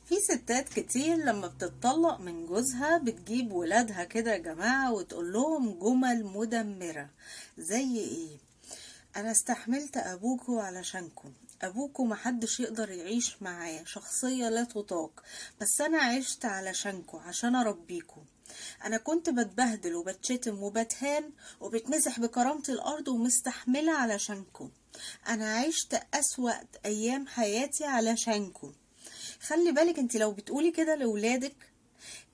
في ستات كتير لما بتطلق من جوزها بتجيب ولادها كده يا جماعة وتقول لهم جمل مدمرة. زي ايه؟ انا استحملت ابوكو علشانكم. ابوكو محدش يقدر يعيش معاه، شخصية لا تطاق، بس انا عشت علشانكو عشان اربيكو. انا كنت بتبهدل وبتشتم وبتهان وبتمسح بكرامتي الارض ومستحملة علشانكو. انا عشت اسوأ ايام حياتي علشانكو. خلي بالك، انت لو بتقولي كده لولادك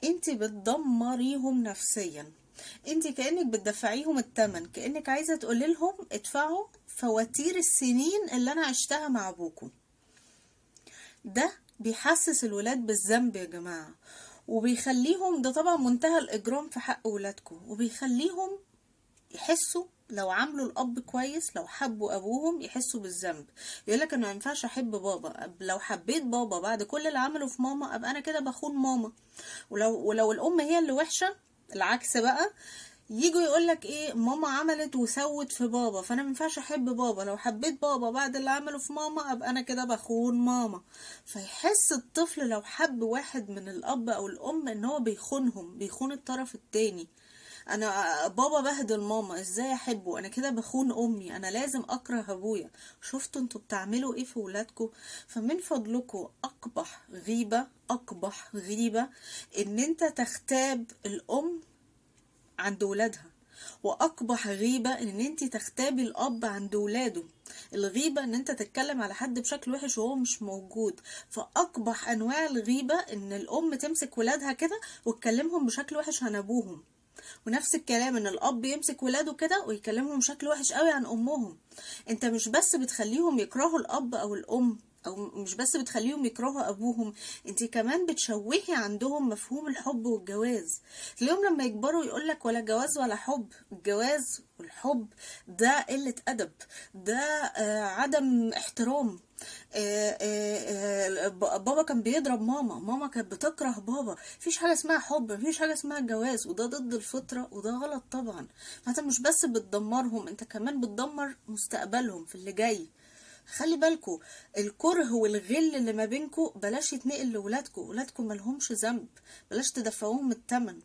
انت بتدمريهم نفسيا. انت كأنك بتدفعيهم التمن، كأنك عايزة تقولي لهم ادفعوا فواتير السنين اللي انا عشتها مع ابوكم. ده بيحسس الولاد بالذنب يا جماعة، وبيخليهم، ده طبعا منتهى الإجرام في حق ولادكم، وبيخليهم يحسوا لو عملوا الاب كويس، لو حبوا ابوهم يحسوا بالذنب. يقولك انا ما ينفعش احب بابا، لو حبيت بابا بعد كل اللي عمله في ماما ابقى انا كده بخون ماما. ولو الام هي اللي وحشه، العكس بقى، يجوا يقولك ايه، ماما عملت وسوت في بابا فانا ما ينفعش احب بابا، لو حبيت بابا بعد اللي عمله في ماما ابقى انا كده بخون ماما. فيحس الطفل لو حب واحد من الاب او الام ان هو بيخونهم، بيخون الطرف التاني. انا بابا بهدل ماما، ازاي احبه؟ انا كده بخون امي، انا لازم اكره ابويا. شفتوا انتوا بتعملوا ايه في ولادكم؟ فمن فضلكم، اقبح غيبة، اقبح غيبة ان انت تغتاب الام عند ولادها، واقبح غيبة ان انت تغتابي الاب عند ولاده. الغيبة ان انت تتكلم على حد بشكل وحش وهو مش موجود. فاقبح انواع الغيبة ان الام تمسك ولادها كده وتكلمهم بشكل وحش عن ابوهم. ونفس الكلام ان الاب يمسك ولاده كده ويكلمهم بشكل وحش قوي عن امهم. انت مش بس بتخليهم يكرهوا الاب او الام، او مش بس بتخليهم يكرهوا ابوهم، انت كمان بتشوهي عندهم مفهوم الحب والجواز. اليوم لما يكبروا يقولك ولا جواز ولا حب. الجواز والحب ده قلة ادب، ده عدم احترام. بابا كان بيضرب ماما، ماما كانت بتكره بابا. مفيش حاجة اسمها حب، مفيش حاجة اسمها جواز، وده ضد الفطرة وده غلط طبعا. فانت مش بس بتدمرهم، انت كمان بتدمر مستقبلهم في اللي جاي. خلي بالكو، الكره والغل اللي ما بينكو بلاش يتنقل لولادكو. ولادكو ملهمش ذنب، بلاش تدفعوهم التمن.